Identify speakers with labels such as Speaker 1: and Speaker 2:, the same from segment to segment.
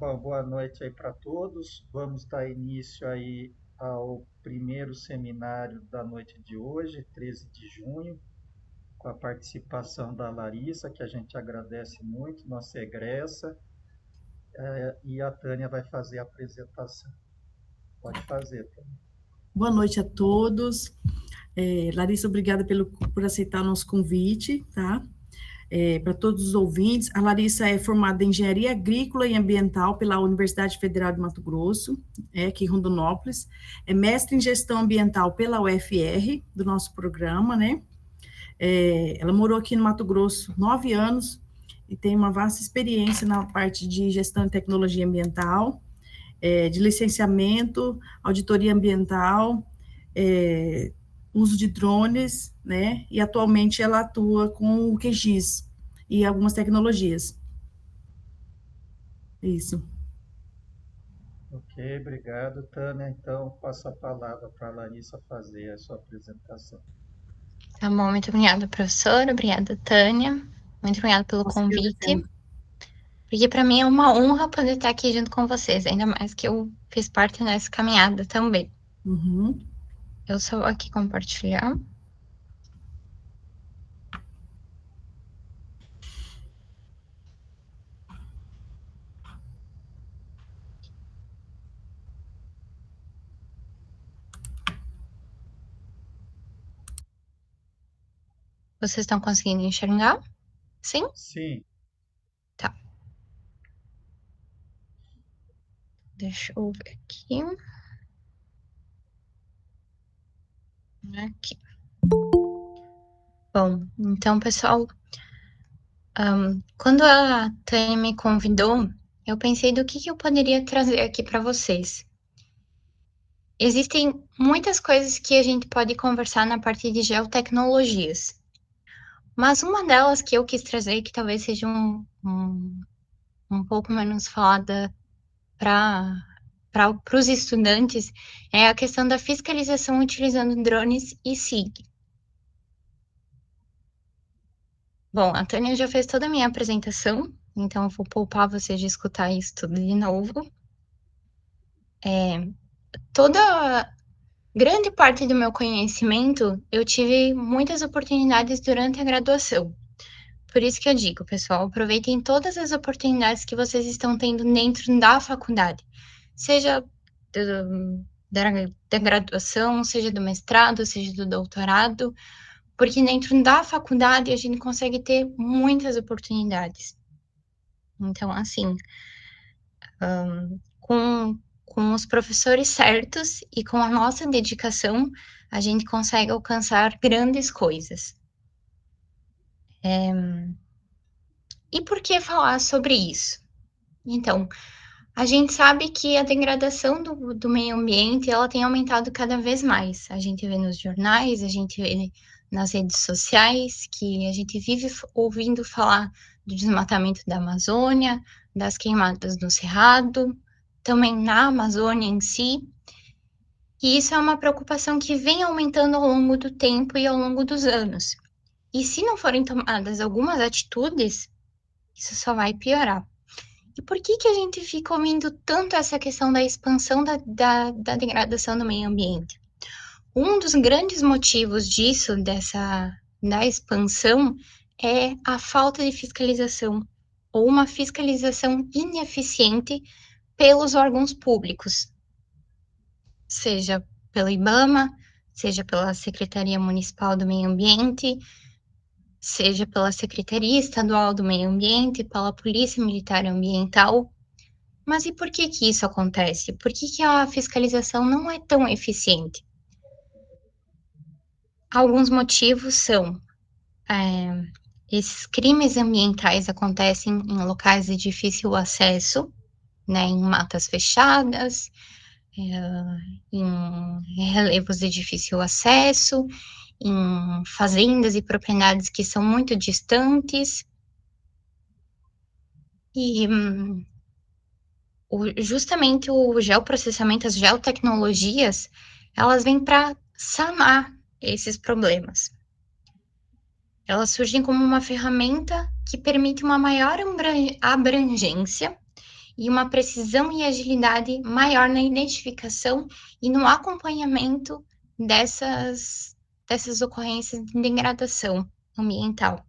Speaker 1: Bom, boa noite aí para todos. Vamos dar início aí ao primeiro seminário da noite de hoje, 13 de junho, com a participação da Larissa, que a gente agradece muito, nossa egressa, e a Tânia vai fazer a apresentação. Pode fazer, Tânia.
Speaker 2: Boa noite a todos. Larissa, obrigada por aceitar o nosso convite, tá? Para todos os ouvintes, a Larissa é formada em Engenharia Agrícola e Ambiental pela Universidade Federal de Mato Grosso, aqui em Rondonópolis, é mestre em Gestão Ambiental pela UFR, do nosso programa, né? Ela morou aqui no Mato Grosso 9 anos e tem uma vasta experiência na parte de gestão e tecnologia ambiental, de licenciamento, auditoria ambiental, uso de drones, né? E atualmente ela atua com o QGIS e algumas tecnologias. Isso.
Speaker 1: Ok, obrigado, Tânia. Então, passo a palavra para a Larissa fazer a sua apresentação.
Speaker 3: Tá bom, muito obrigada, professora. Obrigada, Tânia. Muito obrigada pelo convite. Porque para mim é uma honra poder estar aqui junto com vocês, ainda mais que eu fiz parte dessa caminhada também.
Speaker 2: Uhum.
Speaker 3: Eu só vou aqui compartilhar. Vocês estão conseguindo enxergar? Sim?
Speaker 1: Sim.
Speaker 3: Tá. Deixa eu ver aqui. Aqui. Bom, então, pessoal, quando a Tânia me convidou, eu pensei do que eu poderia trazer aqui para vocês. Existem muitas coisas que a gente pode conversar na parte de geotecnologias. Mas uma delas que eu quis trazer, que talvez seja um pouco menos falada para os estudantes, é a questão da fiscalização utilizando drones e SIG. Bom, a Tânia já fez toda a minha apresentação, então eu vou poupar vocês de escutar isso tudo de novo. Grande parte do meu conhecimento, eu tive muitas oportunidades durante a graduação. Por isso que eu digo, pessoal, aproveitem todas as oportunidades que vocês estão tendo dentro da faculdade, seja da graduação, seja do mestrado, seja do doutorado, porque dentro da faculdade a gente consegue ter muitas oportunidades. Então, assim, com os professores certos e com a nossa dedicação, a gente consegue alcançar grandes coisas. E por que falar sobre isso? Então, a gente sabe que a degradação do meio ambiente, ela tem aumentado cada vez mais. A gente vê nos jornais, a gente vê nas redes sociais, que a gente vive ouvindo falar do desmatamento da Amazônia, das queimadas no Cerrado, também na Amazônia em si. E isso é uma preocupação que vem aumentando ao longo do tempo e ao longo dos anos. E se não forem tomadas algumas atitudes, isso só vai piorar. E por que a gente fica ouvindo tanto essa questão da expansão da degradação do meio ambiente? Um dos grandes motivos disso, da expansão, é a falta de fiscalização, ou uma fiscalização ineficiente pelos órgãos públicos, seja pelo IBAMA, seja pela Secretaria Municipal do Meio Ambiente, seja pela Secretaria Estadual do Meio Ambiente, pela Polícia Militar Ambiental. Mas e por que isso acontece? Por que a fiscalização não é tão eficiente? Alguns motivos são: esses crimes ambientais acontecem em locais de difícil acesso, né, em matas fechadas, em relevos de difícil acesso, em fazendas e propriedades que são muito distantes. E justamente o geoprocessamento, as geotecnologias, elas vêm para sanar esses problemas. Elas surgem como uma ferramenta que permite uma maior abrangência e uma precisão e agilidade maior na identificação e no acompanhamento dessas ocorrências de degradação ambiental.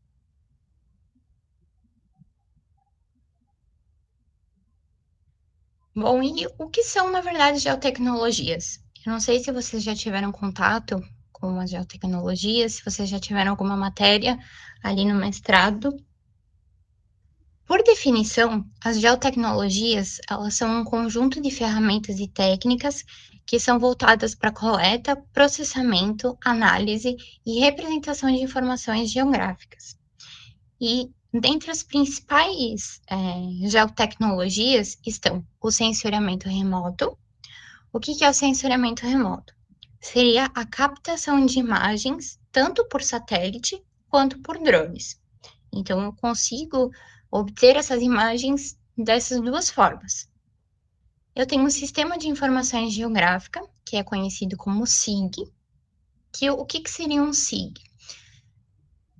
Speaker 3: Bom, e o que são, na verdade, geotecnologias? Eu não sei se vocês já tiveram contato com as geotecnologias, se vocês já tiveram alguma matéria ali no mestrado. Por definição, as geotecnologias, elas são um conjunto de ferramentas e técnicas que são voltadas para coleta, processamento, análise e representação de informações geográficas. E dentre as principais geotecnologias estão o sensoriamento remoto. O que é o sensoriamento remoto? Seria a captação de imagens, tanto por satélite quanto por drones. Então, eu consigo obter essas imagens dessas duas formas. Eu tenho um sistema de informações geográfica, que é conhecido como SIG. O que seria um SIG?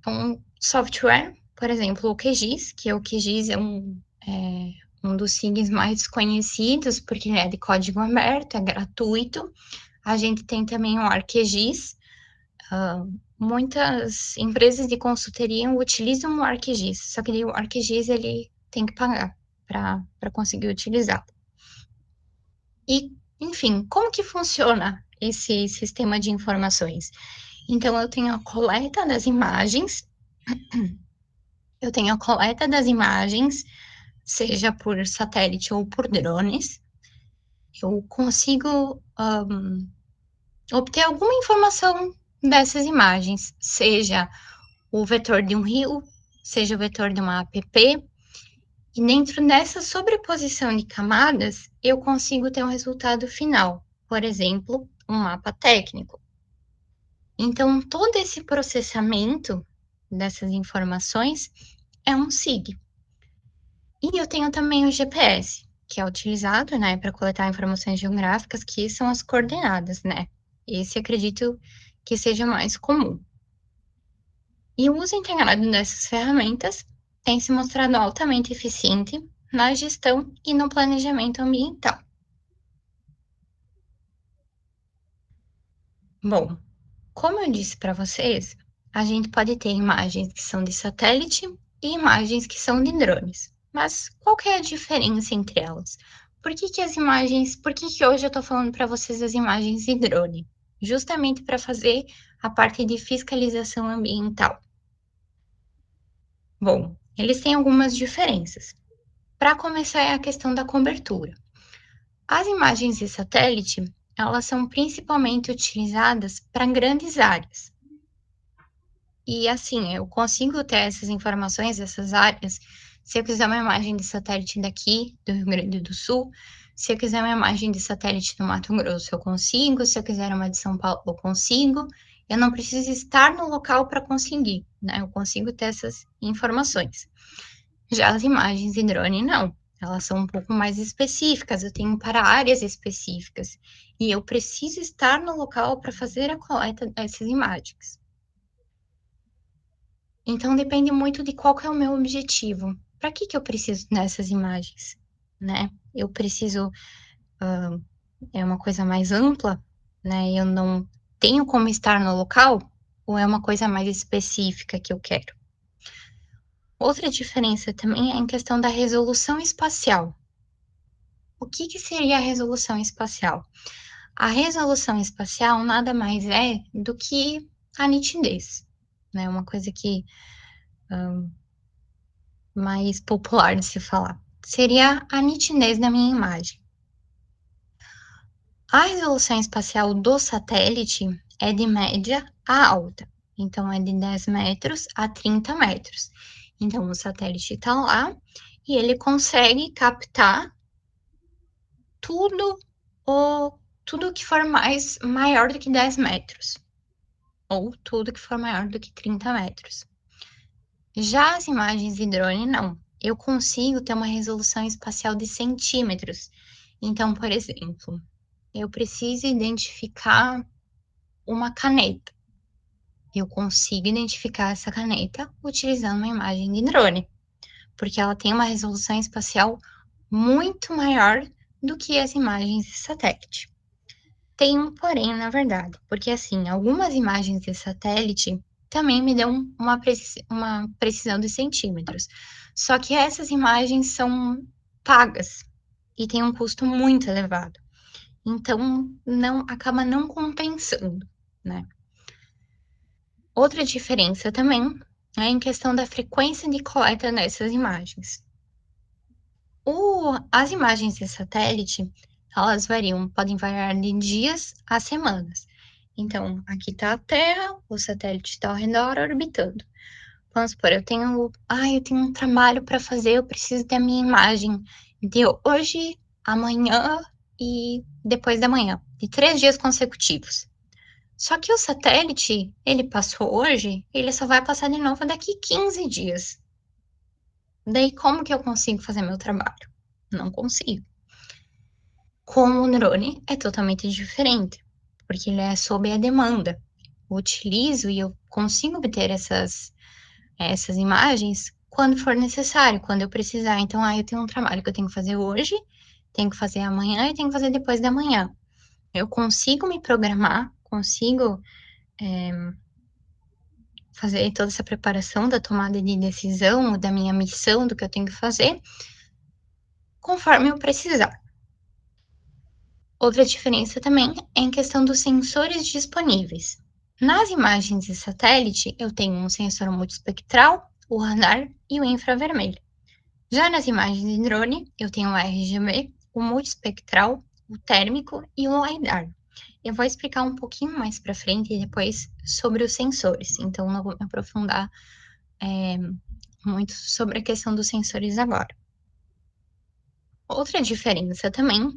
Speaker 3: Um software, por exemplo, o QGIS, o QGIS é um dos SIGs mais conhecidos, porque ele é de código aberto, é gratuito. A gente tem também o ArcGIS. Muitas empresas de consultoria utilizam o ArcGIS, só que o ArcGIS ele tem que pagar para conseguir utilizar. E, enfim, como que funciona esse sistema de informações? Então, eu tenho a coleta das imagens, seja por satélite ou por drones. Eu consigo obter alguma informação dessas imagens, seja o vetor de um rio, seja o vetor de uma app, e dentro dessa sobreposição de camadas, eu consigo ter um resultado final, por exemplo, um mapa técnico. Então, todo esse processamento dessas informações é um SIG. E eu tenho também o GPS, que é utilizado, né, para coletar informações geográficas, que são as coordenadas, né? Esse acredito que seja mais comum. E o uso integrado dessas ferramentas tem se mostrado altamente eficiente na gestão e no planejamento ambiental. Bom, como eu disse para vocês, a gente pode ter imagens que são de satélite e imagens que são de drones. Mas qual que é a diferença entre elas? Por que hoje eu estou falando para vocês das imagens de drone? Justamente para fazer a parte de fiscalização ambiental. Bom, eles têm algumas diferenças. Para começar, é a questão da cobertura. As imagens de satélite, elas são principalmente utilizadas para grandes áreas. E assim, eu consigo ter essas informações, essas áreas, se eu quiser uma imagem de satélite daqui, do Rio Grande do Sul, se eu quiser uma imagem de satélite do Mato Grosso, eu consigo, se eu quiser uma de São Paulo, eu consigo. Eu não preciso estar no local para conseguir, né? Eu consigo ter essas informações. Já as imagens de drone, não. Elas são um pouco mais específicas, eu tenho para áreas específicas. E eu preciso estar no local para fazer a coleta dessas imagens. Então, depende muito de qual que é o meu objetivo. Para que eu preciso dessas imagens, né? Eu preciso... é uma coisa mais ampla, né? Eu não tenho como estar no local, ou é uma coisa mais específica que eu quero? Outra diferença também é em questão da resolução espacial. O que seria a resolução espacial? A resolução espacial nada mais é do que a nitidez, né? Uma coisa que mais popular de se falar. Seria a nitidez da minha imagem. A resolução espacial do satélite é de média a alta. Então, é de 10 metros a 30 metros. Então, o satélite está lá e ele consegue captar tudo que for maior do que 10 metros. Ou tudo que for maior do que 30 metros. Já as imagens de drone, não. Eu consigo ter uma resolução espacial de centímetros. Então, por exemplo, eu preciso identificar uma caneta. Eu consigo identificar essa caneta utilizando uma imagem de drone, porque ela tem uma resolução espacial muito maior do que as imagens de satélite. Tem um porém, na verdade, porque assim, algumas imagens de satélite também me dão uma precisão de centímetros. Só que essas imagens são pagas e tem um custo muito elevado. Então, acaba não compensando, né? Outra diferença também é em questão da frequência de coleta dessas imagens. As imagens de satélite, elas podem variar de dias a semanas. Então, aqui está a Terra, o satélite está ao redor orbitando. Vamos supor, eu tenho um trabalho para fazer, eu preciso da minha imagem de hoje, amanhã e depois da manhã, de 3 dias consecutivos. Só que o satélite, ele passou hoje, ele só vai passar de novo daqui 15 dias. Daí, como que eu consigo fazer meu trabalho? Não consigo. Com o drone é totalmente diferente, porque ele é sob a demanda. Eu utilizo e eu consigo obter essas imagens quando for necessário, quando eu precisar. Então, eu tenho um trabalho que eu tenho que fazer hoje, tenho que fazer amanhã e tenho que fazer depois da manhã. Eu consigo me programar, consigo fazer toda essa preparação da tomada de decisão, da minha missão, do que eu tenho que fazer, conforme eu precisar. Outra diferença também é em questão dos sensores disponíveis. Nas imagens de satélite, eu tenho um sensor multiespectral, o radar e o infravermelho. Já nas imagens de drone, eu tenho o RGB, o multiespectral, o térmico e o LiDAR. Eu vou explicar um pouquinho mais para frente depois sobre os sensores, então não vou me aprofundar muito sobre a questão dos sensores agora. Outra diferença também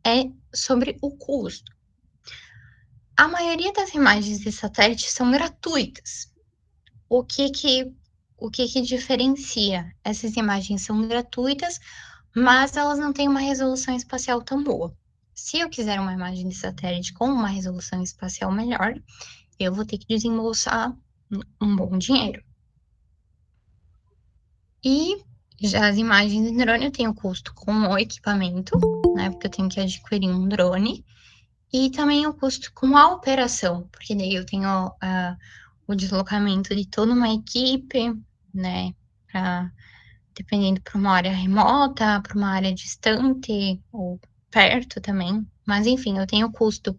Speaker 3: é sobre o custo. A maioria das imagens de satélite são gratuitas. O que diferencia? Essas imagens são gratuitas, mas elas não têm uma resolução espacial tão boa. Se eu quiser uma imagem de satélite com uma resolução espacial melhor, eu vou ter que desembolsar um bom dinheiro. E já as imagens de drone eu tenho custo com o equipamento, né? Porque eu tenho que adquirir um drone. E também o custo com a operação, porque daí eu tenho o deslocamento de toda uma equipe, né? Dependendo para uma área remota, para uma área distante ou perto também. Mas enfim, eu tenho o custo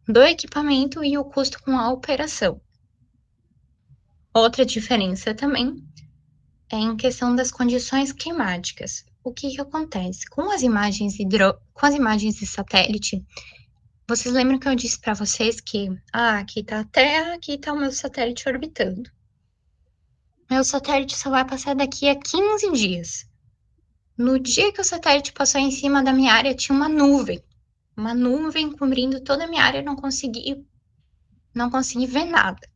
Speaker 3: do equipamento e o custo com a operação. Outra diferença também é em questão das condições climáticas. O que acontece? Com as imagens de satélite, vocês lembram que eu disse para vocês que aqui está a Terra, aqui está o meu satélite orbitando. Meu satélite só vai passar daqui a 15 dias. No dia que o satélite passou em cima da minha área, tinha uma nuvem cobrindo toda a minha área, não consegui ver nada.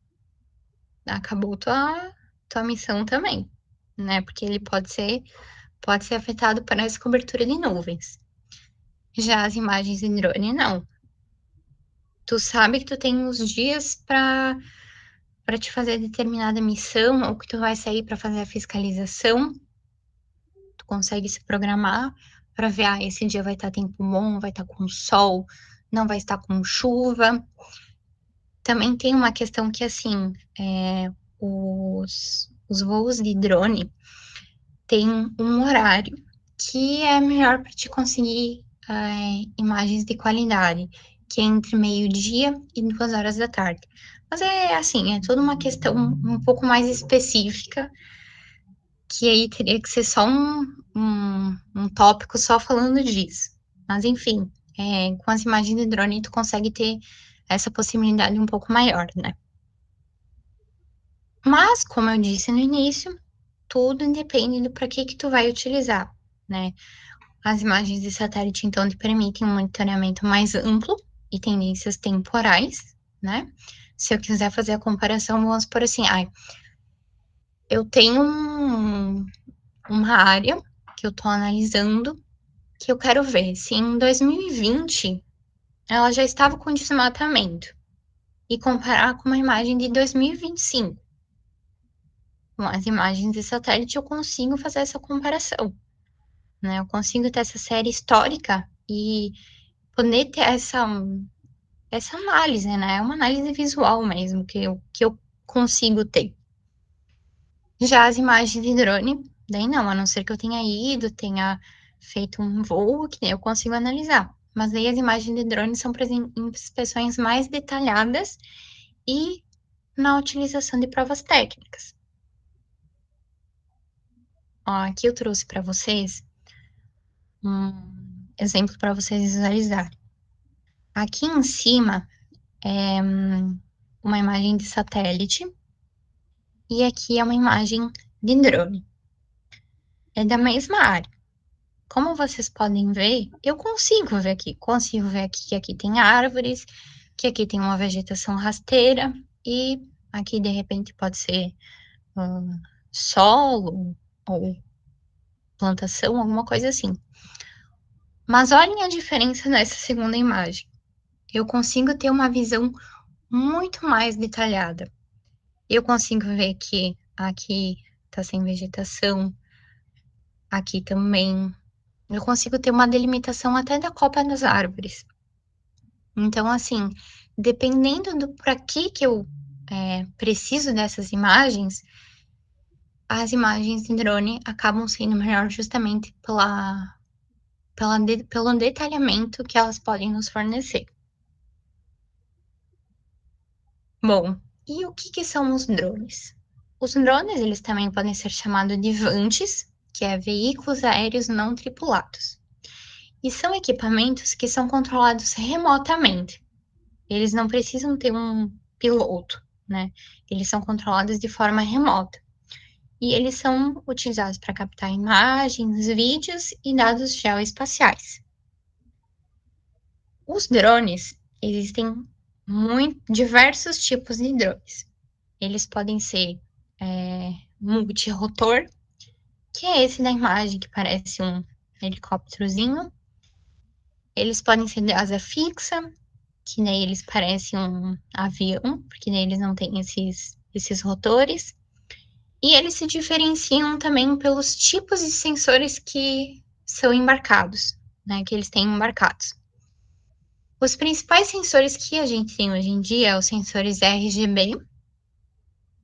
Speaker 3: Acabou tua missão também, né? Porque ele pode ser afetado por essa cobertura de nuvens. Já as imagens em drone, não. Tu sabe que tu tem uns dias para te fazer determinada missão, ou que tu vai sair para fazer a fiscalização, tu consegue se programar para ver, esse dia vai estar tempo bom, vai estar com sol, não vai estar com chuva. Também tem uma questão que, assim, os voos de drone têm um horário que é melhor para te conseguir imagens de qualidade, que é entre meio-dia e 2 horas da tarde. Mas é toda uma questão um pouco mais específica, que aí teria que ser só um tópico só falando disso. Mas, enfim, com as imagens de drone, tu consegue ter essa possibilidade um pouco maior, né? Mas, como eu disse no início, tudo depende do para que tu vai utilizar, né? As imagens de satélite, então, te permitem um monitoramento mais amplo e tendências temporais, né? Se eu quiser fazer a comparação, vamos por assim, eu tenho uma área que eu estou analisando, que eu quero ver se em 2020 ela já estava com desmatamento e comparar com uma imagem de 2025. Com as imagens de satélite eu consigo fazer essa comparação. né? Eu consigo ter essa série histórica e poder ter essa análise, né? É uma análise visual mesmo que eu consigo ter. Já as imagens de drone, daí não, a não ser que eu tenha ido, tenha feito um voo, que eu consigo analisar. Mas aí as imagens de drone são para inspeções mais detalhadas e na utilização de provas técnicas. Ó, aqui eu trouxe para vocês um exemplo para vocês visualizarem. Aqui em cima é uma imagem de satélite e aqui é uma imagem de drone. É da mesma área. Como vocês podem ver, eu consigo ver aqui. Consigo ver aqui que aqui tem árvores, que aqui tem uma vegetação rasteira e aqui de repente pode ser solo ou plantação, alguma coisa assim. Mas olhem a diferença nessa segunda imagem. Eu consigo ter uma visão muito mais detalhada. Eu consigo ver que aqui tá sem vegetação, aqui também. Eu consigo ter uma delimitação até da copa das árvores. Então, assim, dependendo do para que eu preciso dessas imagens, as imagens de drone acabam sendo melhor justamente pelo detalhamento que elas podem nos fornecer. Bom, e o que são os drones? Os drones, eles também podem ser chamados de VANTs, que é veículos aéreos não tripulados. E são equipamentos que são controlados remotamente. Eles não precisam ter um piloto, né? Eles são controlados de forma remota. E eles são utilizados para captar imagens, vídeos e dados geoespaciais. Os drones, existem diversos tipos de drones. Eles podem ser multirotor, que é esse da imagem que parece um helicópterozinho. Eles podem ser de asa fixa, que daí eles parecem um avião, porque daí eles não têm esses rotores. E eles se diferenciam também pelos tipos de sensores que são embarcados, né, que eles têm embarcados. Os principais sensores que a gente tem hoje em dia são os sensores RGB,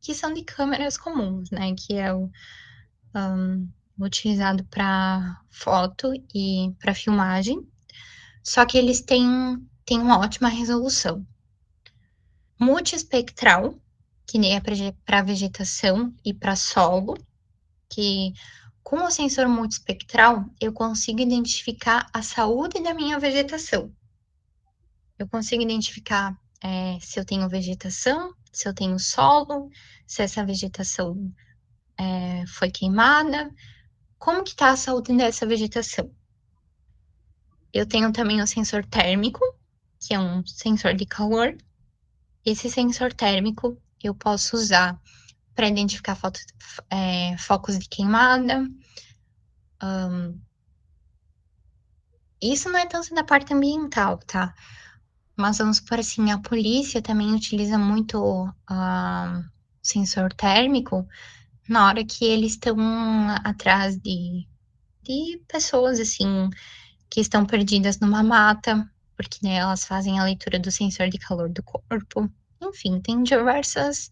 Speaker 3: que são de câmeras comuns, né, que é utilizado para foto e para filmagem, só que eles têm uma ótima resolução. Multiespectral, que nem é para vegetação e para solo, que com o sensor multiespectral eu consigo identificar a saúde da minha vegetação. Eu consigo identificar se eu tenho vegetação, se eu tenho solo, se essa vegetação foi queimada, como que está a saúde dessa vegetação. Eu tenho também o sensor térmico, que é um sensor de calor. Esse sensor térmico eu posso usar para identificar focos de queimada. Isso não é tanto da parte ambiental, tá? Mas vamos por assim, a polícia também utiliza muito sensor térmico na hora que eles estão atrás de pessoas, assim, que estão perdidas numa mata, porque né, elas fazem a leitura do sensor de calor do corpo. Enfim, tem diversas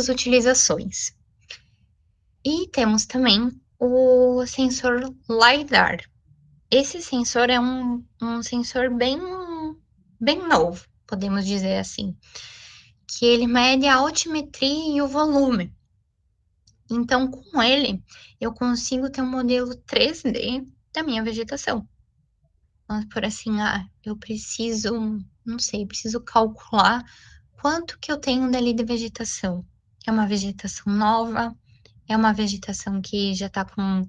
Speaker 3: utilizações. E temos também o sensor LiDAR. Esse sensor é um sensor bem novo, podemos dizer assim, que ele mede a altimetria e o volume. Então, com ele, eu consigo ter um modelo 3D da minha vegetação. Vamos por assim, eu preciso, não sei, preciso calcular quanto que eu tenho dali de vegetação. É uma vegetação nova? É uma vegetação que já está com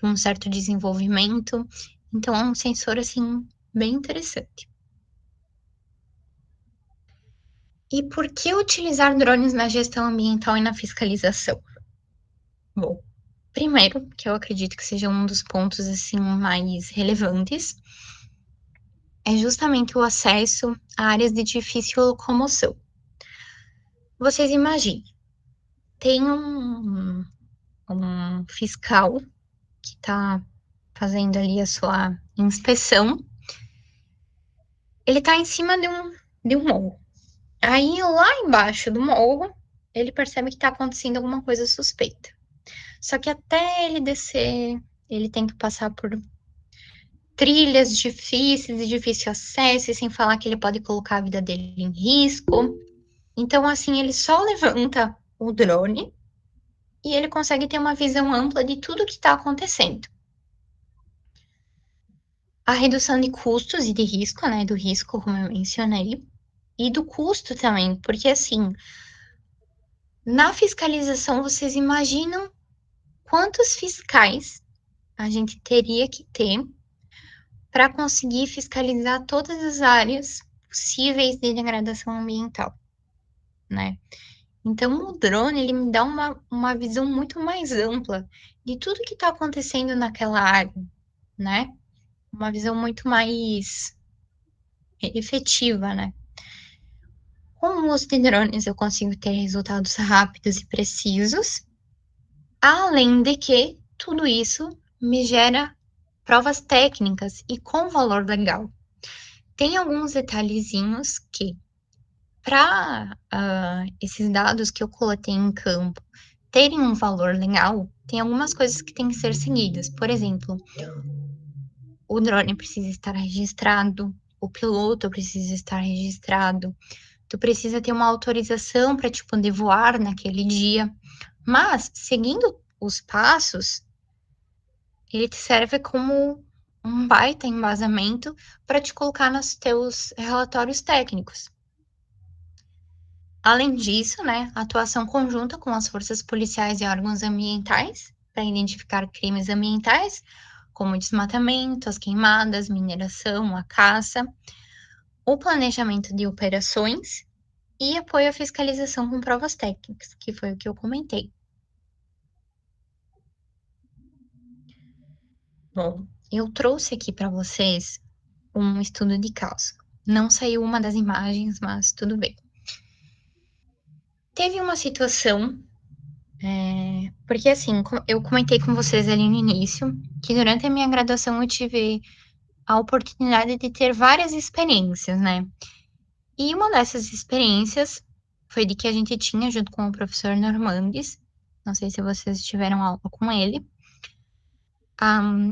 Speaker 3: um certo desenvolvimento? Então, é um sensor, assim, bem interessante. E por que utilizar drones na gestão ambiental e na fiscalização? Bom, primeiro, que eu acredito que seja um dos pontos, assim, mais relevantes, é justamente o acesso a áreas de difícil locomoção. Vocês imaginem, tem um fiscal que está fazendo ali a sua inspeção, ele está em cima de um morro. Aí, lá embaixo do morro, ele percebe que está acontecendo alguma coisa suspeita. Só que até ele descer, ele tem que passar por trilhas difíceis, de difícil acesso, e sem falar que ele pode colocar a vida dele em risco. Então, assim, ele só levanta o drone e ele consegue ter uma visão ampla de tudo que está acontecendo. A redução de custos e de risco, né? Do risco, como eu mencionei, e do custo também, porque assim, na fiscalização, vocês imaginam quantos fiscais a gente teria que ter para conseguir fiscalizar todas as áreas possíveis de degradação ambiental, né? Então, o drone, ele me dá uma visão muito mais ampla de tudo que está acontecendo naquela área, né? Uma visão muito mais efetiva, né? Com o uso de drones, eu consigo ter resultados rápidos e precisos, além de que tudo isso me gera provas técnicas e com valor legal. Tem alguns detalhezinhos que, para esses dados que eu coletei em campo terem um valor legal, tem algumas coisas que têm que ser seguidas. Por exemplo, o drone precisa estar registrado, o piloto precisa estar registrado, tu precisa ter uma autorização para te poder voar naquele dia. Mas, seguindo os passos, ele te serve como um baita embasamento para te colocar nos teus relatórios técnicos. Além disso, né, atuação conjunta com as forças policiais e órgãos ambientais para identificar crimes ambientais, como o desmatamento, as queimadas, mineração, a caça, o planejamento de operações e apoio à fiscalização com provas técnicas, que foi o que eu comentei. Bom, eu trouxe aqui para vocês um estudo de caso. Não saiu uma das imagens, mas tudo bem. Teve uma situação, porque assim, eu comentei com vocês ali no início, que durante a minha graduação eu tive a oportunidade de ter várias experiências, né? E uma dessas experiências foi de que a gente tinha, junto com o professor Normandes, não sei se vocês tiveram aula com ele,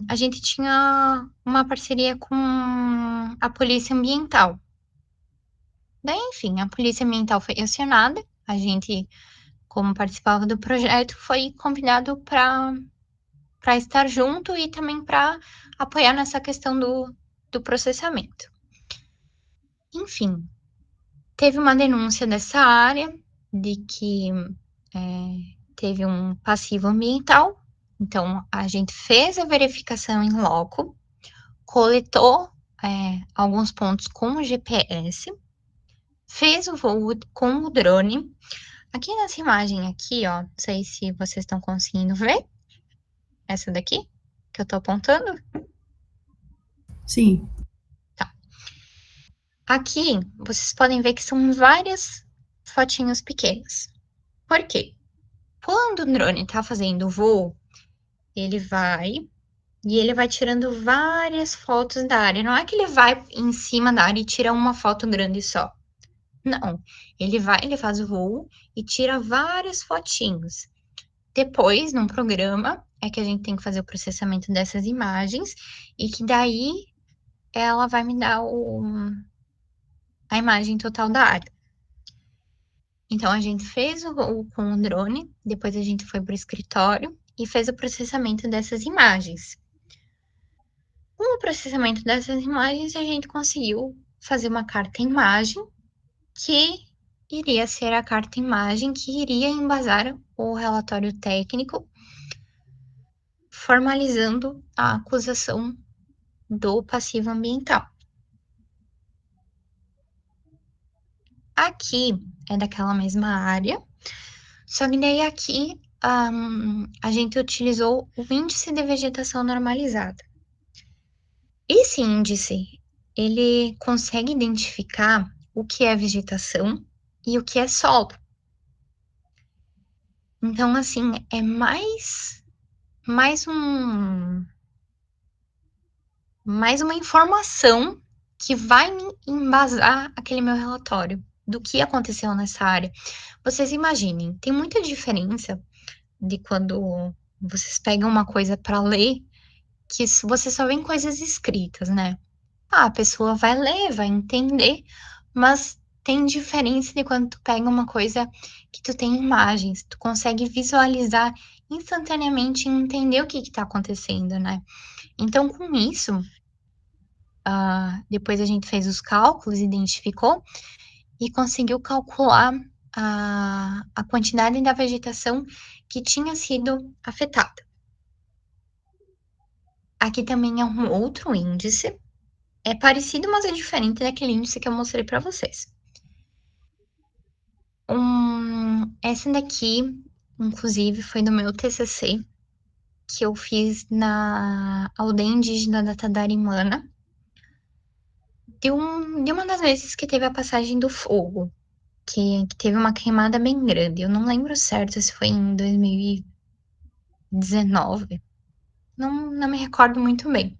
Speaker 3: a gente tinha uma parceria com a Polícia Ambiental. Daí, enfim, a Polícia Ambiental foi acionada, a gente, como participava do projeto, foi convidado para estar junto e também para apoiar nessa questão do processamento. Enfim, teve uma denúncia dessa área de que teve um passivo ambiental, então a gente fez a verificação em loco, coletou alguns pontos com o GPS, fez o voo com o drone. Aqui nessa imagem aqui, ó, não sei se vocês estão conseguindo ver, essa daqui que eu tô apontando.
Speaker 2: Sim.
Speaker 3: Tá. Aqui, vocês podem ver que são várias fotinhos pequenas. Por quê? Quando o drone tá fazendo o voo, ele vai tirando várias fotos da área. Não é que ele vai em cima da área e tira uma foto grande só. Não, ele faz o voo e tira vários fotinhos. Depois, num programa, é que a gente tem que fazer o processamento dessas imagens e que daí ela vai me dar a imagem total da área. Então, a gente fez o voo com o drone, depois a gente foi para o escritório e fez o processamento dessas imagens. Com o processamento dessas imagens, a gente conseguiu fazer uma carta-imagem que iria ser a carta-imagem que iria embasar o relatório técnico, formalizando a acusação do passivo ambiental. Aqui é daquela mesma área, só que daí aqui a gente utilizou o índice de vegetação normalizada. Esse índice, ele consegue identificar o que é vegetação e o que é solo. Então, assim, é mais mais uma informação que vai me embasar aquele meu relatório do que aconteceu nessa área. Vocês imaginem, tem muita diferença de quando vocês pegam uma coisa para ler, que você só vê coisas escritas, né? Ah, a pessoa vai ler, vai entender, mas tem diferença de quando tu pega uma coisa que tu tem imagens, tu consegue visualizar instantaneamente e entender o que está acontecendo, né? Então, com isso, depois a gente fez os cálculos, identificou e conseguiu calcular a quantidade da vegetação que tinha sido afetada. Aqui também é um outro índice, é parecido, mas é diferente daquele índice que eu mostrei para vocês. Essa daqui, inclusive, foi do meu TCC, que eu fiz na aldeia indígena da Tadarimana, de uma das vezes que teve a passagem do fogo, que teve uma queimada bem grande. Eu não lembro certo se foi em 2019, não me recordo muito bem.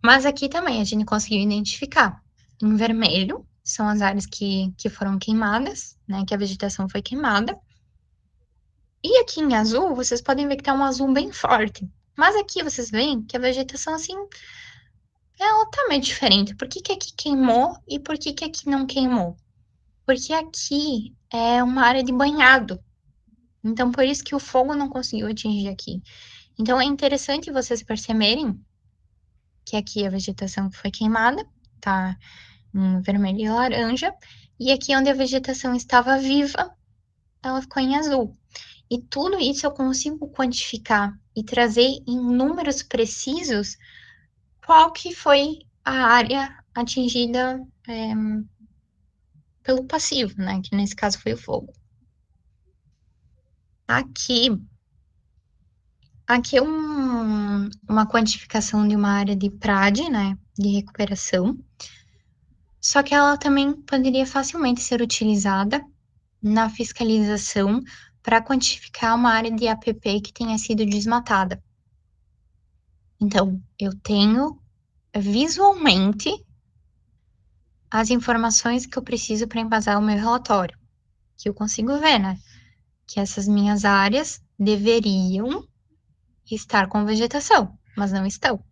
Speaker 3: Mas aqui também a gente conseguiu identificar. Em vermelho, são as áreas que foram queimadas, né, que a vegetação foi queimada. E aqui em azul, vocês podem ver que tá um azul bem forte. Mas aqui vocês veem que a vegetação, assim, é altamente diferente. Por que que aqui queimou e por que que aqui não queimou? Porque aqui é uma área de banhado. Então, por isso que o fogo não conseguiu atingir aqui. Então, é interessante vocês perceberem que aqui a vegetação foi queimada, tá em vermelho e laranja, e aqui onde a vegetação estava viva, ela ficou em azul. E tudo isso eu consigo quantificar e trazer em números precisos qual que foi a área atingida pelo passivo, né? Que nesse caso foi o fogo. Aqui é uma quantificação de uma área de PRAD, né? De recuperação. Só que ela também poderia facilmente ser utilizada na fiscalização para quantificar uma área de APP que tenha sido desmatada. Então, eu tenho visualmente as informações que eu preciso para embasar o meu relatório, que eu consigo ver, né? Que essas minhas áreas deveriam estar com vegetação, mas não estão.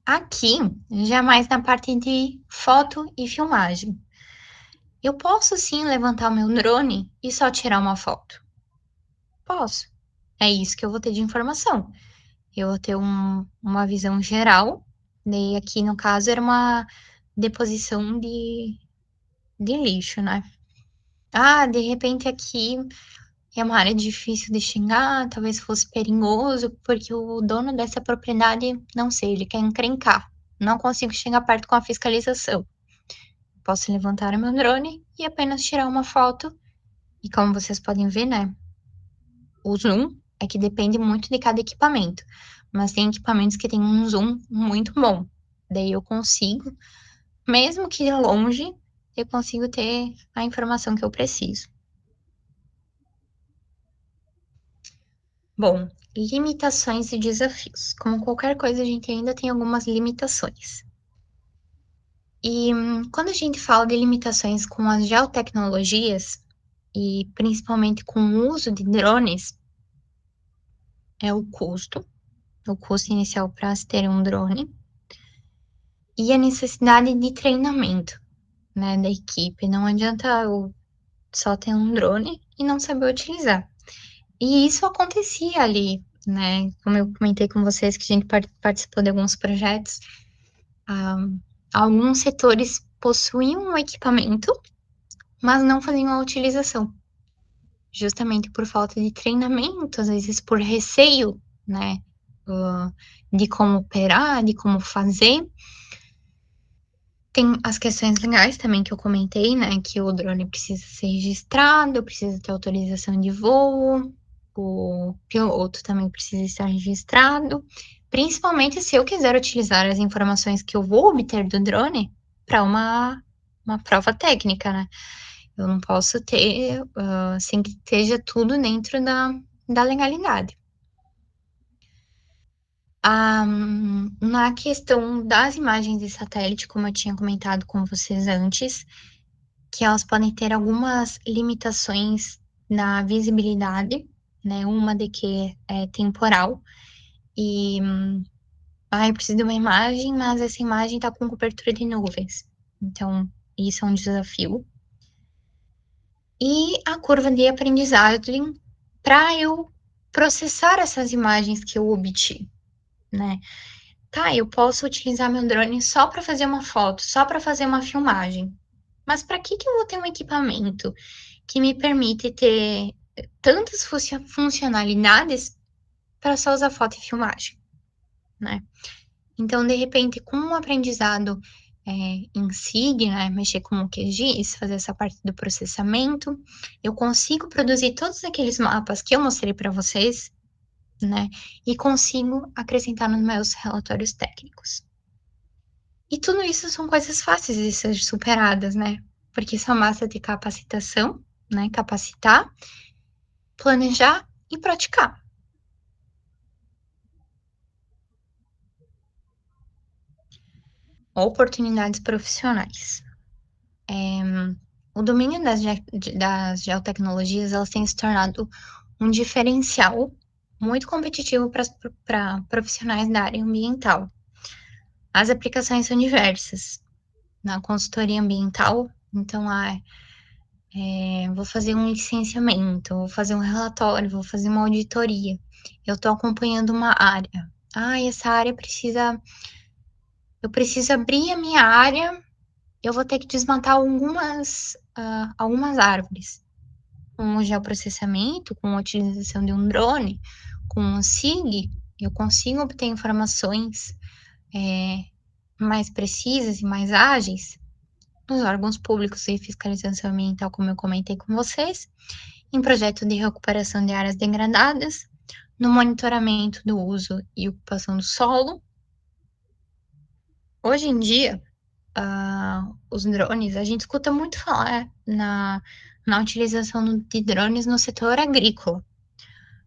Speaker 3: Aqui, já mais na parte de foto e filmagem. Eu posso sim levantar o meu drone e só tirar uma foto. Posso. É isso que eu vou ter de informação. Eu vou ter uma visão geral. Daí aqui, no caso, era uma deposição de lixo, né? De repente aqui é uma área difícil de xingar, talvez fosse perigoso, porque o dono dessa propriedade, não sei, ele quer encrencar. Não consigo chegar perto com a fiscalização. Posso levantar o meu drone e apenas tirar uma foto. E como vocês podem ver, né? O zoom é que depende muito de cada equipamento. Mas tem equipamentos que têm um zoom muito bom. Daí eu consigo, mesmo que de longe, eu consigo ter a informação que eu preciso. Bom, limitações e desafios. Como qualquer coisa, a gente ainda tem algumas limitações. E quando a gente fala de limitações com as geotecnologias, e principalmente com o uso de drones, é o custo inicial para se ter um drone, e a necessidade de treinamento, né, da equipe. Não adianta eu só ter um drone e não saber utilizar. E isso acontecia ali, né? Como eu comentei com vocês que a gente participou de alguns projetos, alguns setores possuíam um equipamento, mas não faziam a utilização, justamente por falta de treinamento, às vezes por receio, né? De como operar, de como fazer. Tem as questões legais também que eu comentei, né? Que o drone precisa ser registrado, precisa ter autorização de voo, o piloto também precisa estar registrado, principalmente se eu quiser utilizar as informações que eu vou obter do drone para uma prova técnica, né? Eu não posso ter sem que esteja tudo dentro da legalidade. Na questão das imagens de satélite, como eu tinha comentado com vocês antes, que elas podem ter algumas limitações na visibilidade, né? Uma de que é temporal e eu preciso de uma imagem, mas essa imagem está com cobertura de nuvens. Então, isso é um desafio. E a curva de aprendizagem para eu processar essas imagens que eu obtive, né? Tá, eu posso utilizar meu drone só para fazer uma foto, só para fazer uma filmagem. Mas para que eu vou ter um equipamento que me permite ter tantas funcionalidades para só usar foto e filmagem, né? Então, de repente, com o aprendizado em SIG, né, mexer com o QGIS, fazer essa parte do processamento, eu consigo produzir todos aqueles mapas que eu mostrei para vocês, né, e consigo acrescentar nos meus relatórios técnicos. E tudo isso são coisas fáceis de ser superadas, né, porque só basta ter capacitação, né, capacitar, planejar e praticar. Oportunidades profissionais. O domínio das geotecnologias, elas têm se tornado um diferencial muito competitivo para profissionais da área ambiental. As aplicações são diversas. Na consultoria ambiental, então, vou fazer um licenciamento, vou fazer um relatório, vou fazer uma auditoria. Eu estou acompanhando uma área. Essa área eu preciso abrir a minha área, eu vou ter que desmatar algumas árvores. Com o geoprocessamento, com a utilização de um drone, com o SIG, eu consigo obter informações mais precisas e mais ágeis nos órgãos públicos de fiscalização ambiental, como eu comentei com vocês, em projetos de recuperação de áreas degradadas, no monitoramento do uso e ocupação do solo. Hoje em dia, os drones, a gente escuta muito falar na utilização de drones no setor agrícola.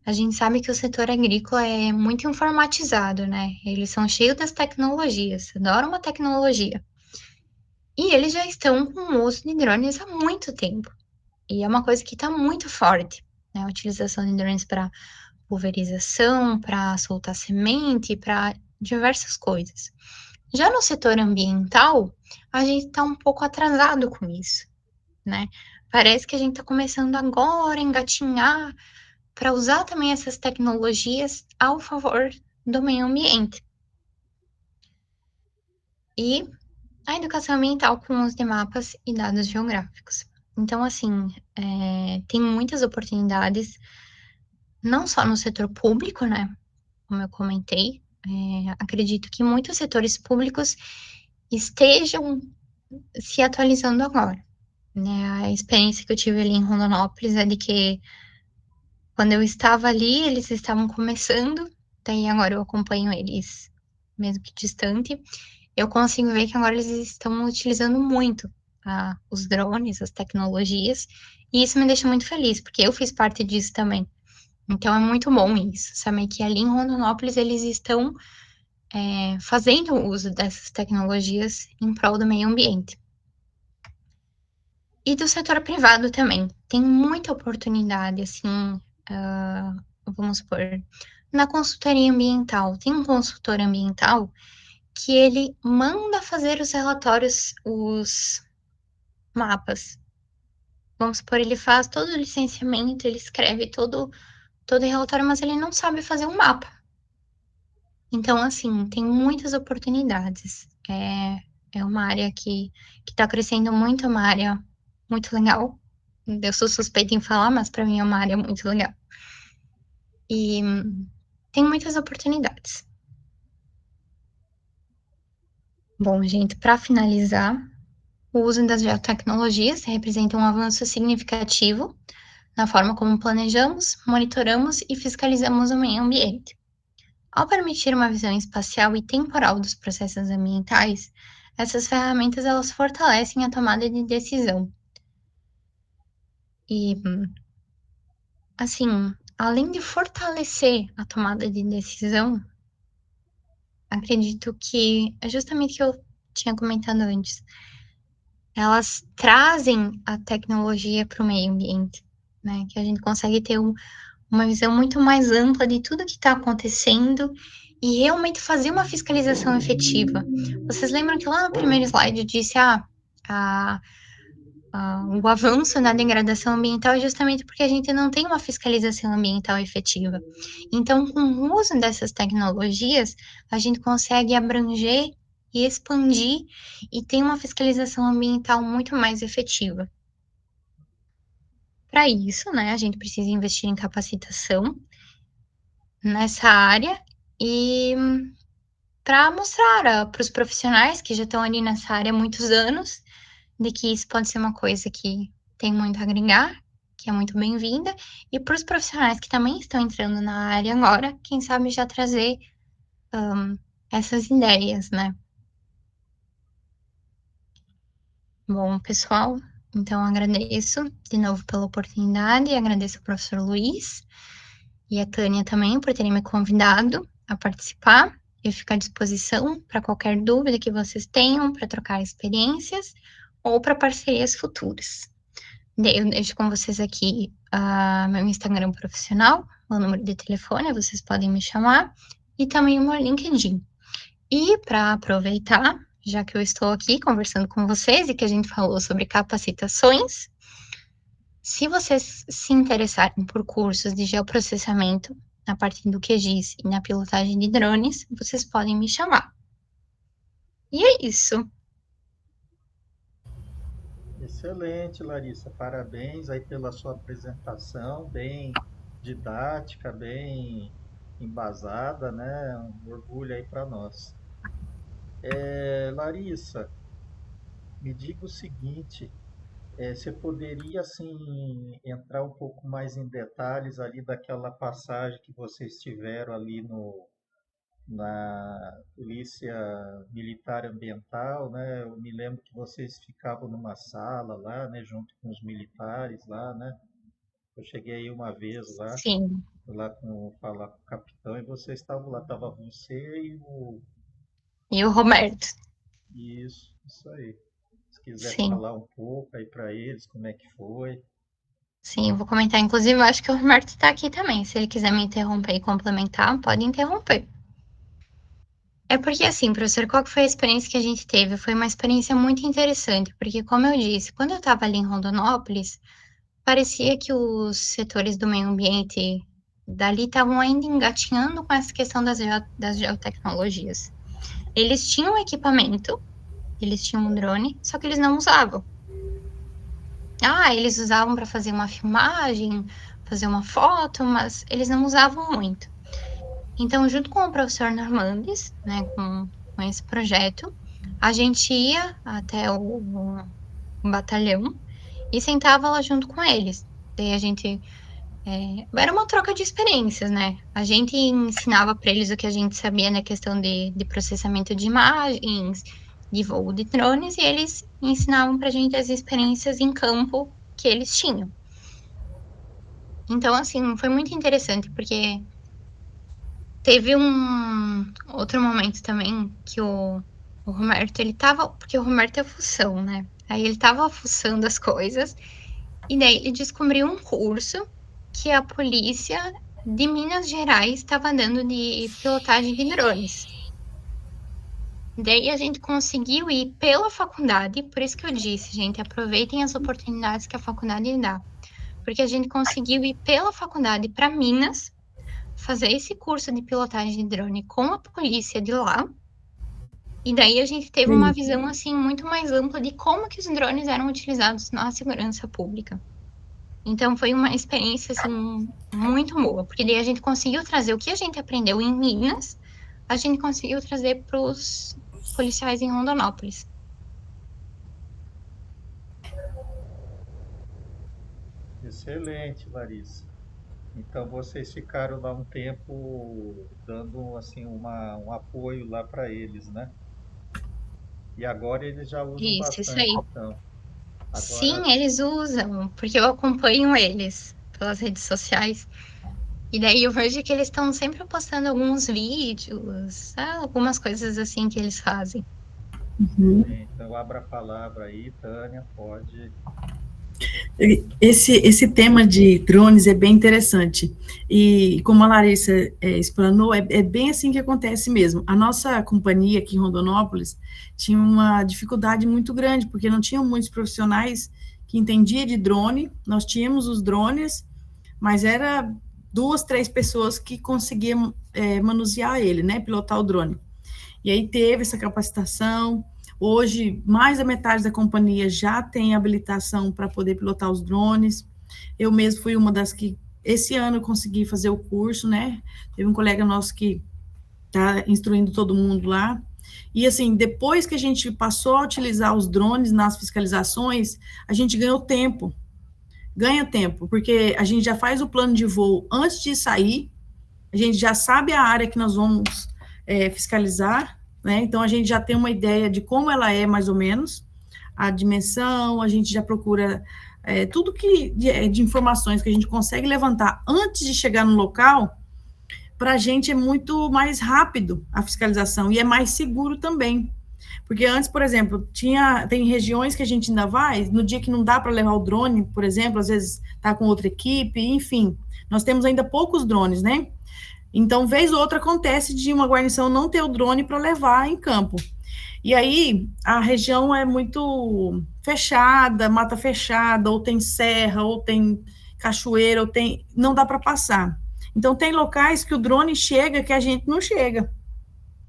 Speaker 3: A gente sabe que o setor agrícola é muito informatizado, né? Eles são cheios das tecnologias, adoram uma tecnologia. E eles já estão com o uso de drones há muito tempo. E é uma coisa que está muito forte, né? A utilização de drones para pulverização, para soltar semente, para diversas coisas. Já no setor ambiental, a gente está um pouco atrasado com isso, né? Parece que a gente está começando agora a engatinhar para usar também essas tecnologias ao favor do meio ambiente. E a educação ambiental com uso de mapas e dados geográficos. Então, assim, tem muitas oportunidades, não só no setor público, né? Como eu comentei, acredito que muitos setores públicos estejam se atualizando agora, né? A experiência que eu tive ali em Rondonópolis é de que quando eu estava ali, eles estavam começando, daí agora eu acompanho eles, mesmo que distante, eu consigo ver que agora eles estão utilizando muito os drones, as tecnologias, e isso me deixa muito feliz, porque eu fiz parte disso também. Então é muito bom isso, saber que ali em Rondonópolis eles estão fazendo uso dessas tecnologias em prol do meio ambiente. E do setor privado também. Tem muita oportunidade, assim, vamos supor, na consultoria ambiental. Tem um consultor ambiental que ele manda fazer os relatórios, os mapas. Vamos supor, ele faz todo o licenciamento, ele escreve todo o relatório, mas ele não sabe fazer um mapa. Então, assim, tem muitas oportunidades. É uma área que está crescendo muito, é uma área muito legal. Eu sou suspeita em falar, mas para mim é uma área muito legal. E tem muitas oportunidades. Bom, gente, para finalizar, o uso das geotecnologias representa um avanço significativo na forma como planejamos, monitoramos e fiscalizamos o meio ambiente. Ao permitir uma visão espacial e temporal dos processos ambientais, essas ferramentas elas fortalecem a tomada de decisão. E, assim, além de fortalecer a tomada de decisão, acredito que é justamente o que eu tinha comentado antes. Elas trazem a tecnologia para o meio ambiente, né? Que a gente consegue ter uma visão muito mais ampla de tudo que está acontecendo e realmente fazer uma fiscalização efetiva. Vocês lembram que lá no primeiro slide eu disse, a o avanço na degradação ambiental é justamente porque a gente não tem uma fiscalização ambiental efetiva. Então, com o uso dessas tecnologias, a gente consegue abranger e expandir e ter uma fiscalização ambiental muito mais efetiva. Para isso, né, a gente precisa investir em capacitação nessa área e para mostrar para os profissionais que já estão ali nessa área há muitos anos de que isso pode ser uma coisa que tem muito a agregar, que é muito bem-vinda, e para os profissionais que também estão entrando na área agora, quem sabe já trazer essas ideias, né? Bom, pessoal, então agradeço de novo pela oportunidade, agradeço ao professor Luiz e a Tânia também por terem me convidado a participar. Eu fico à disposição para qualquer dúvida que vocês tenham, para trocar experiências ou para parcerias futuras. Eu deixo com vocês aqui meu Instagram profissional, meu número de telefone, vocês podem me chamar, e também o meu LinkedIn. E para aproveitar, já que eu estou aqui conversando com vocês e que a gente falou sobre capacitações, se vocês se interessarem por cursos de geoprocessamento, na parte do QGIS e na pilotagem de drones, vocês podem me chamar. E é isso.
Speaker 1: Excelente, Larissa. Parabéns aí pela sua apresentação, bem didática, bem embasada, né? Um orgulho aí para nós. Larissa, me diga o seguinte, você poderia assim entrar um pouco mais em detalhes ali daquela passagem que vocês tiveram ali no na Polícia Militar Ambiental, né? Eu me lembro que vocês ficavam numa sala lá, né, junto com os militares lá, né? Eu cheguei aí uma vez lá,
Speaker 3: Sim.
Speaker 1: falar com o capitão e vocês estavam lá, tava você e o
Speaker 3: E o Roberto?
Speaker 1: isso aí. Se quiser
Speaker 3: Sim.
Speaker 1: falar um pouco aí para eles, como é que foi?
Speaker 3: Sim, eu vou comentar. Inclusive, eu acho que o Roberto está aqui também. Se ele quiser me interromper e complementar, pode interromper. É porque, assim, professor, qual que foi a experiência que a gente teve? Foi uma experiência muito interessante, porque, como eu disse, quando eu estava ali em Rondonópolis, parecia que os setores do meio ambiente dali estavam ainda engatinhando com essa questão das geotecnologias. Eles tinham equipamento, eles tinham um drone, só que eles não usavam. Eles usavam para fazer uma filmagem, fazer uma foto, mas eles não usavam muito. Então, junto com o professor Normandes, né, com esse projeto, a gente ia até o batalhão e sentava lá junto com eles. Daí a gente era uma troca de experiências, né? A gente ensinava para eles o que a gente sabia na questão de processamento de imagens, de voo de drones, e eles ensinavam para a gente as experiências em campo que eles tinham. Então, assim, foi muito interessante, porque teve um outro momento também que o Roberto, ele tava, porque o Roberto é fução, né? Aí ele tava fuçando as coisas, e daí ele descobriu um curso que a polícia de Minas Gerais estava dando de pilotagem de drones. Daí a gente conseguiu ir pela faculdade, por isso que eu disse, gente, aproveitem as oportunidades que a faculdade dá. Porque a gente conseguiu ir pela faculdade para Minas, fazer esse curso de pilotagem de drone com a polícia de lá, e daí a gente teve uma visão, assim, muito mais ampla de como que os drones eram utilizados na segurança pública. Então, foi uma experiência, assim, muito boa, porque daí a gente conseguiu trazer o que a gente aprendeu em Minas, a gente conseguiu trazer para os policiais em Rondonópolis.
Speaker 1: Excelente, Larissa. Então vocês ficaram lá um tempo dando assim um apoio lá para eles, né? E agora eles já usam
Speaker 3: Isso aí.
Speaker 1: bastante, então. Agora,
Speaker 3: Sim, eles usam, porque eu acompanho eles pelas redes sociais. E daí eu vejo que eles estão sempre postando alguns vídeos, algumas coisas assim que eles fazem.
Speaker 2: Uhum.
Speaker 1: Então, abra a palavra aí, Tânia, pode.
Speaker 2: Esse tema de drones é bem interessante. E como a Larissa explanou, é bem assim que acontece mesmo. A nossa companhia aqui em Rondonópolis tinha uma dificuldade muito grande, porque não tinham muitos profissionais que entendiam de drone. Nós tínhamos os drones, mas era 2, 3 pessoas que conseguiam manusear ele, né, pilotar o drone. E aí teve essa capacitação. Hoje, mais da metade da companhia já tem habilitação para poder pilotar os drones. Eu mesmo fui uma das que, esse ano, eu consegui fazer o curso, né? Teve um colega nosso que está instruindo todo mundo lá. E, assim, depois que a gente passou a utilizar os drones nas fiscalizações, a gente ganhou tempo. Ganha tempo, porque a gente já faz o plano de voo antes de sair, a gente já sabe a área que nós vamos fiscalizar, né? Então a gente já tem uma ideia de como ela é, mais ou menos, a dimensão, a gente já procura tudo que de informações que a gente consegue levantar antes de chegar no local, para a gente é muito mais rápido a fiscalização e é mais seguro também. Porque antes, por exemplo, tem regiões que a gente ainda vai, no dia que não dá para levar o drone, por exemplo, às vezes está com outra equipe, enfim, nós temos ainda poucos drones, né? Então, vez ou outra acontece de uma guarnição não ter o drone para levar em campo. E aí, a região é muito fechada, mata fechada, ou tem serra, ou tem cachoeira, ou tem. Não dá para passar. Então, tem locais que o drone chega que a gente não chega.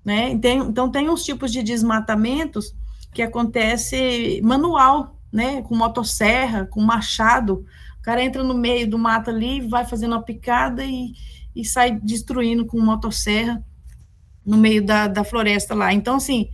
Speaker 2: Né? Então, tem uns tipos de desmatamentos que acontece manual, né? Com motosserra, com machado. O cara entra no meio do mato ali, vai fazendo uma picada e sai destruindo com motosserra no meio da floresta lá. Então, assim,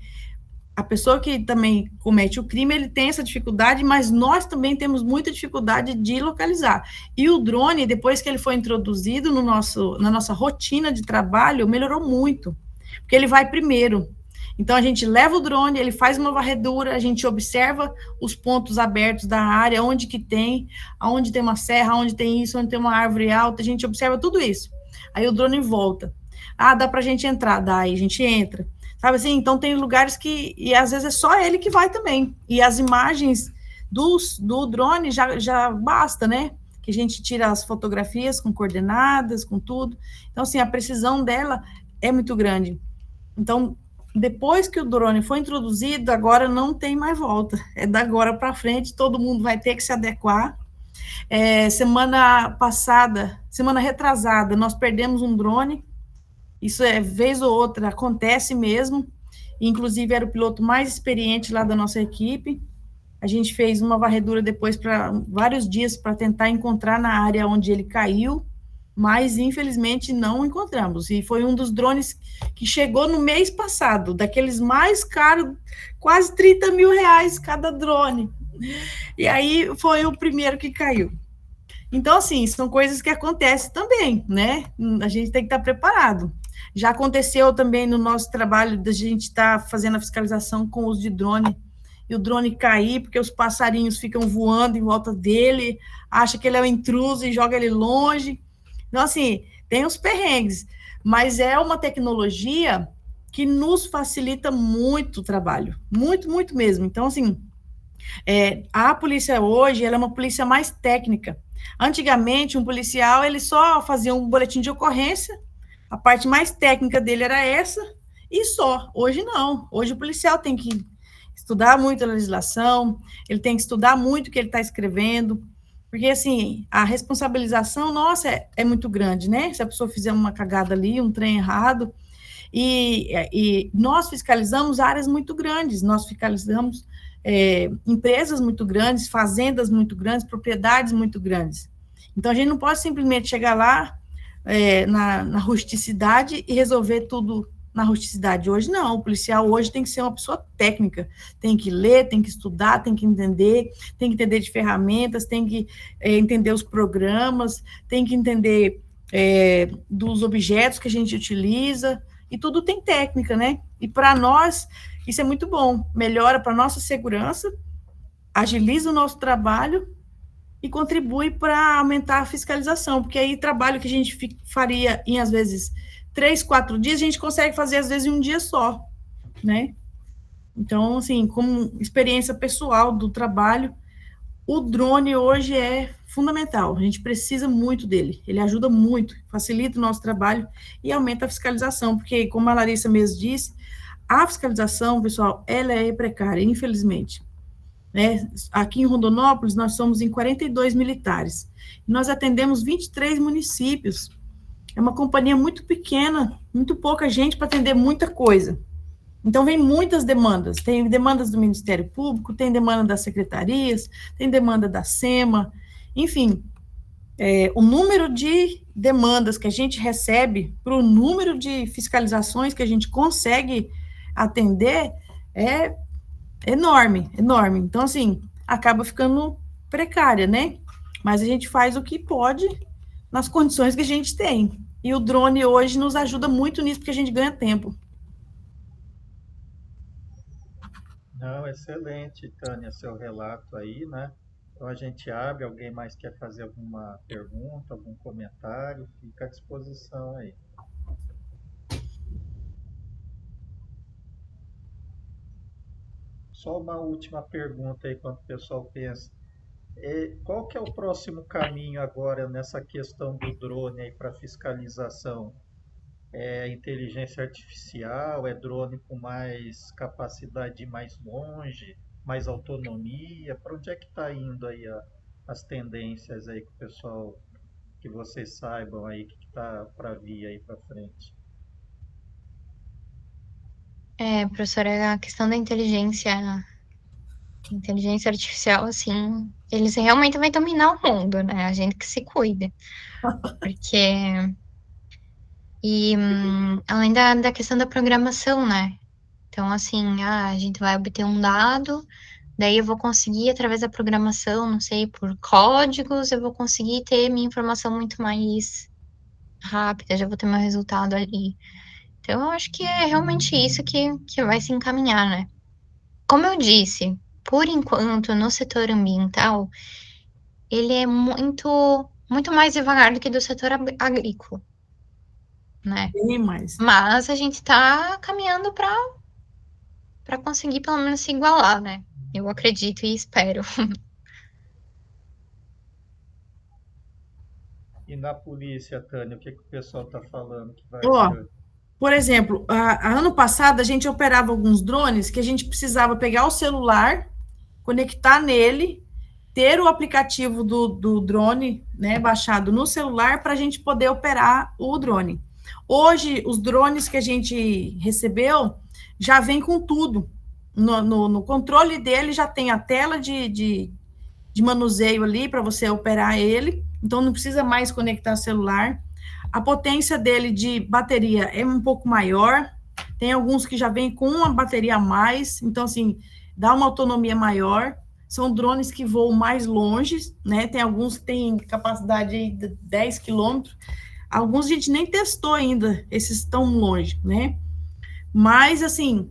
Speaker 2: a pessoa que também comete o crime, ele tem essa dificuldade, mas nós também temos muita dificuldade de localizar. E o drone, depois que ele foi introduzido na nossa rotina de trabalho, melhorou muito, porque ele vai primeiro. Então, a gente leva o drone, ele faz uma varredura, a gente observa os pontos abertos da área, onde que tem, aonde tem uma serra, onde tem isso, onde tem uma árvore alta, a gente observa tudo isso. Aí o drone volta. Ah, dá pra gente entrar? Dá, aí a gente entra. Sabe assim? Então, tem lugares que, e às vezes é só ele que vai também. E as imagens do drone já basta, né? Que a gente tira as fotografias com coordenadas, com tudo. Então, assim, a precisão dela é muito grande. Então, depois que o drone foi introduzido, agora não tem mais volta. É da agora para frente, todo mundo vai ter que se adequar. Semana retrasada, nós perdemos um drone. Isso vez ou outra, acontece mesmo. Inclusive, era o piloto mais experiente lá da nossa equipe. A gente fez uma varredura depois para vários dias para tentar encontrar na área onde ele caiu, mas infelizmente não encontramos. E foi um dos drones que chegou no mês passado, daqueles mais caros, quase 30 mil reais cada drone. E aí foi o primeiro que caiu. Então, assim, são coisas que acontecem também, né? A gente tem que estar preparado. Já aconteceu também no nosso trabalho da gente estar fazendo a fiscalização com o uso de drone e o drone cair, porque os passarinhos ficam voando em volta dele, acha que ele é um intruso e joga ele longe. Então, assim, tem os perrengues, mas é uma tecnologia que nos facilita muito o trabalho, muito, muito mesmo. Então, assim, a polícia hoje, ela é uma polícia mais técnica. Antigamente, um policial, ele só fazia um boletim de ocorrência, a parte mais técnica dele era essa, e só. Hoje não. Hoje o policial tem que estudar muito a legislação, ele tem que estudar muito o que ele está escrevendo, porque, assim, a responsabilização, nossa, é muito grande, né? Se a pessoa fizer uma cagada ali, um trem errado, e nós fiscalizamos áreas muito grandes, nós fiscalizamos empresas muito grandes, fazendas muito grandes, propriedades muito grandes. Então, a gente não pode simplesmente chegar lá na rusticidade e resolver tudo na rusticidade. Hoje não, o policial hoje tem que ser uma pessoa técnica, tem que ler, tem que estudar, tem que entender de ferramentas, tem que entender os programas, tem que entender dos objetos que a gente utiliza, e tudo tem técnica, né? E para nós, isso é muito bom, melhora para a nossa segurança, agiliza o nosso trabalho e contribui para aumentar a fiscalização, porque aí trabalho que a gente faria em, às vezes, 3, 4 dias, a gente consegue fazer, às vezes, em um dia só, né? Então, assim, como experiência pessoal do trabalho, o drone hoje é fundamental, a gente precisa muito dele, ele ajuda muito, facilita o nosso trabalho e aumenta a fiscalização, porque, como a Larissa mesmo disse, a fiscalização, pessoal, ela é precária, infelizmente. Né? Aqui em Rondonópolis, nós somos em 42 militares. Nós atendemos 23 municípios. É uma companhia muito pequena, muito pouca gente para atender muita coisa. Então, vem muitas demandas. Tem demandas do Ministério Público, tem demanda das secretarias, tem demanda da SEMA, enfim. O número de demandas que a gente recebe para o número de fiscalizações que a gente consegue atender é enorme, enorme. Então, assim, acaba ficando precária, né? Mas a gente faz o que pode nas condições que a gente tem. E o drone hoje nos ajuda muito nisso, porque a gente ganha tempo.
Speaker 1: Não, excelente, Tânia, seu relato aí, né? Então a gente abre, alguém mais quer fazer alguma pergunta, algum comentário, fica à disposição aí. Só uma última pergunta aí, quando o pessoal pensa. Qual que é o próximo caminho agora nessa questão do drone aí para fiscalização? É inteligência artificial? É drone com mais capacidade de ir mais longe, mais autonomia? Para onde é que está indo aí as tendências aí que o pessoal, que vocês saibam aí que está para vir aí para frente?
Speaker 3: Professora, a questão da inteligência artificial, assim, eles realmente vão dominar o mundo, né? A gente que se cuida. Porque. E além da questão da programação, né? Então, assim, a gente vai obter um dado, daí eu vou conseguir, através da programação, não sei, por códigos, eu vou conseguir ter minha informação muito mais rápida, já vou ter meu resultado ali. Então, eu acho que é realmente isso que vai se encaminhar, né? Como eu disse, por enquanto, no setor ambiental, ele é muito mais devagar do que do setor agrícola, né?
Speaker 2: Bem mais.
Speaker 3: Mas a gente está caminhando para conseguir pelo menos se igualar, né? Eu acredito e espero.
Speaker 1: E na polícia, Tânia, o que que o pessoal está falando que vai
Speaker 2: Ó,
Speaker 1: ser?
Speaker 2: por exemplo, ano passado a gente operava alguns drones que a gente precisava pegar o celular, conectar nele, ter o aplicativo do drone, né, baixado no celular para a gente poder operar o drone. Hoje, os drones que a gente recebeu já vem com tudo. No controle dele já tem a tela de manuseio ali para você operar ele, então não precisa mais conectar celular. A potência dele de bateria é um pouco maior, tem alguns que já vêm com uma bateria a mais, então, assim, dá uma autonomia maior. São drones que voam mais longe, né? Tem alguns que têm capacidade de 10 quilômetros. Alguns a gente nem testou ainda, esses tão longe, né? Mas, assim,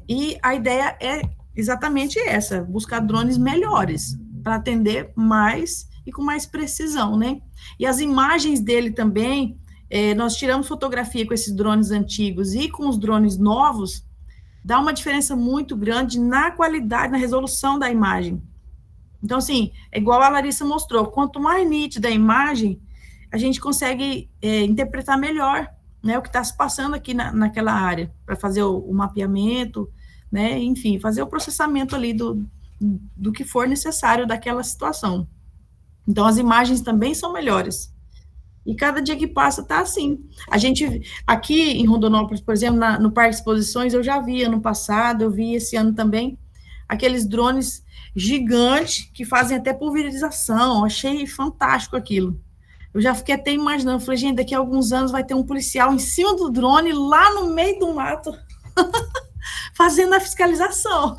Speaker 2: e a ideia é exatamente essa, buscar drones melhores, para atender mais e com mais precisão, né? E as imagens dele também, nós tiramos fotografia com esses drones antigos e com os drones novos, dá uma diferença muito grande na qualidade, na resolução da imagem. Então, assim, é igual a Larissa mostrou, quanto mais nítida a imagem, a gente consegue interpretar melhor, né, o que está se passando aqui naquela área, para fazer o mapeamento, né, enfim, fazer o processamento ali do que for necessário daquela situação. Então, as imagens também são melhores. E cada dia que passa está assim. A gente, aqui em Rondonópolis, por exemplo, no Parque de Exposições, eu já vi ano passado, eu vi esse ano também, aqueles drones gigantes que fazem até pulverização. Eu achei fantástico aquilo. Eu já fiquei até imaginando, falei, gente, daqui a alguns anos vai ter um policial em cima do drone, lá no meio do mato, fazendo a fiscalização.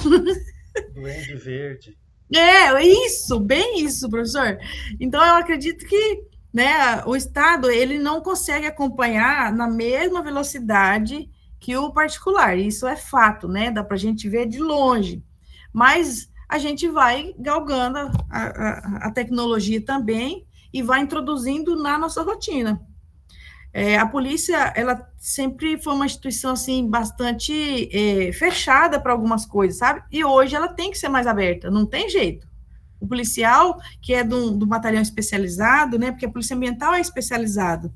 Speaker 1: Duende Verde.
Speaker 2: Isso, bem isso, professor. Então, eu acredito que, né, o Estado, ele não consegue acompanhar na mesma velocidade que o particular, isso é fato, né, dá para a gente ver de longe, mas a gente vai galgando a tecnologia também e vai introduzindo na nossa rotina. A polícia, ela sempre foi uma instituição, assim, bastante fechada para algumas coisas, sabe? E hoje ela tem que ser mais aberta, não tem jeito. O policial, que é do batalhão especializado, né, porque a polícia ambiental é especializado,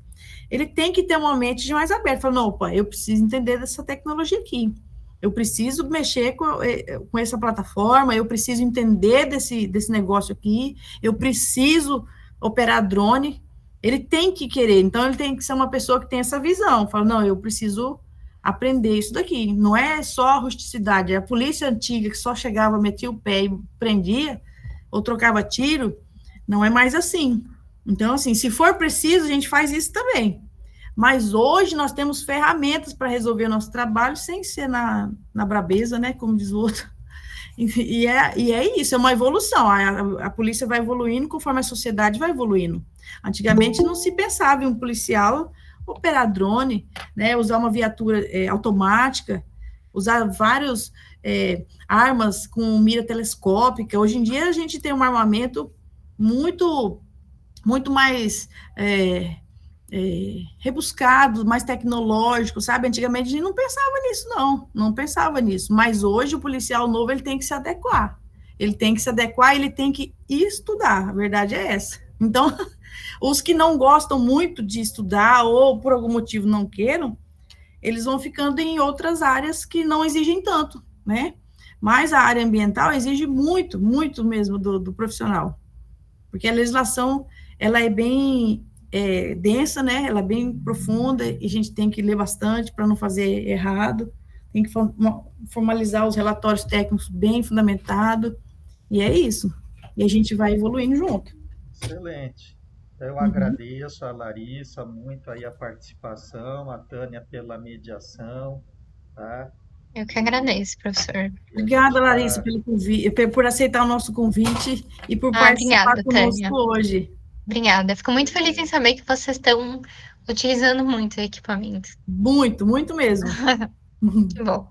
Speaker 2: ele tem que ter uma mente mais aberta, falando, opa, eu preciso entender dessa tecnologia aqui, eu preciso mexer com essa plataforma, eu preciso entender desse negócio aqui, eu preciso operar drone, ele tem que querer, então ele tem que ser uma pessoa que tem essa visão, fala, não, eu preciso aprender isso daqui, não é só a rusticidade, a polícia antiga que só chegava, metia o pé e prendia, ou trocava tiro, não é mais assim. Então, assim, se for preciso, a gente faz isso também. Mas hoje nós temos ferramentas para resolver o nosso trabalho sem ser na brabeza, né, como diz o outro. E é isso, é uma evolução. A polícia vai evoluindo conforme a sociedade vai evoluindo. Antigamente não se pensava em um policial operar drone, né, usar uma viatura automática, usar vários armas com mira telescópica. Hoje em dia a gente tem um armamento muito, muito mais rebuscado, mais tecnológico, sabe? Antigamente a gente não pensava nisso, não pensava nisso. Mas hoje o policial novo ele tem que se adequar. Ele tem que se adequar, ele tem que estudar. A verdade é essa. Então, os que não gostam muito de estudar ou por algum motivo não queiram, eles vão ficando em outras áreas que não exigem tanto, né? Mas a área ambiental exige muito, muito mesmo do profissional, porque a legislação, ela é bem densa, né? Ela é bem profunda e a gente tem que ler bastante para não fazer errado, tem que formalizar os relatórios técnicos bem fundamentados, e é isso. E a gente vai evoluindo junto.
Speaker 1: Excelente. Eu agradeço a Larissa muito aí a participação, a Tânia pela mediação, tá?
Speaker 3: Eu que agradeço, professor.
Speaker 2: Obrigada, Larissa, pelo convite, por aceitar o nosso convite e por participar
Speaker 3: obrigada,
Speaker 2: conosco
Speaker 3: Tânia.
Speaker 2: hoje.
Speaker 3: Obrigada. Fico muito feliz em saber que vocês estão utilizando muito o equipamento.
Speaker 2: Muito, muito mesmo.
Speaker 3: Que bom.